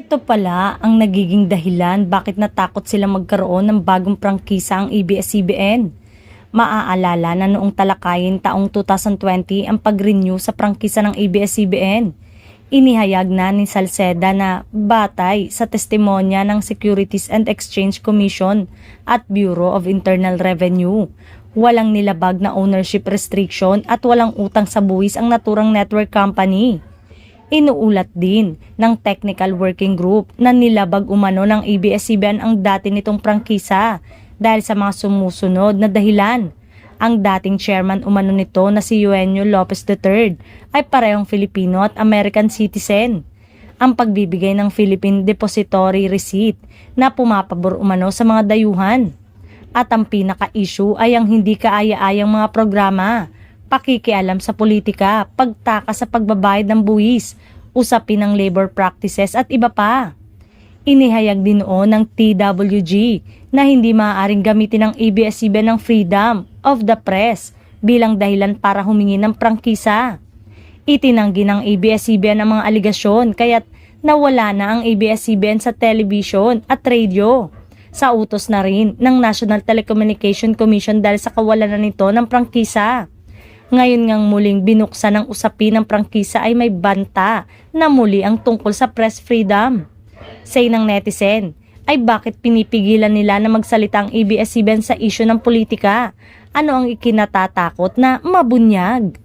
Ito pala ang nagiging dahilan bakit natakot sila magkaroon ng bagong prangkisa ang ABS-CBN. Maaalala na noong talakayin taong 2020 ang pag-renew sa prangkisa ng ABS-CBN. Inihayag na ni Salceda na batay sa testimonya ng Securities and Exchange Commission at Bureau of Internal Revenue. Walang nilabag na ownership restriction at walang utang sa buwis ang naturang network company. Inuulat din ng Technical Working Group na nilabag umano ng ABS-CBN ang dati nitong prangkisa dahil sa mga sumusunod na dahilan. Ang dating chairman umano nito na si Eugenio Lopez III ay parehong Filipino at American citizen. Ang pagbibigay ng Philippine Depository Receipt na pumapabor umano sa mga dayuhan. At ang pinaka-issue ay ang hindi kaaya-ayang mga programa, pakikialam sa politika, pagtakas sa pagbabayad ng buwis, usapin ng labor practices at iba pa. Inihayag din noon ng TWG na hindi maaaring gamitin ng ABS-CBN ng freedom of the press bilang dahilan para humingi ng prangkisa. Itinanggi ng ABS-CBN ang mga aligasyon kaya't nawala na ang ABS-CBN sa television at radio. Sa utos na rin ng National Telecommunication Commission dahil sa kawalan na nito ng prangkisa. Ngayon ngang muling binuksan ng usapin ng prangkisa ay may banta na muli ang tungkol sa press freedom. Say ng netizen, ay bakit pinipigilan nila na magsalita ang ABS-CBN sa isyu ng politika? Ano ang ikinatatakot na mabunyag?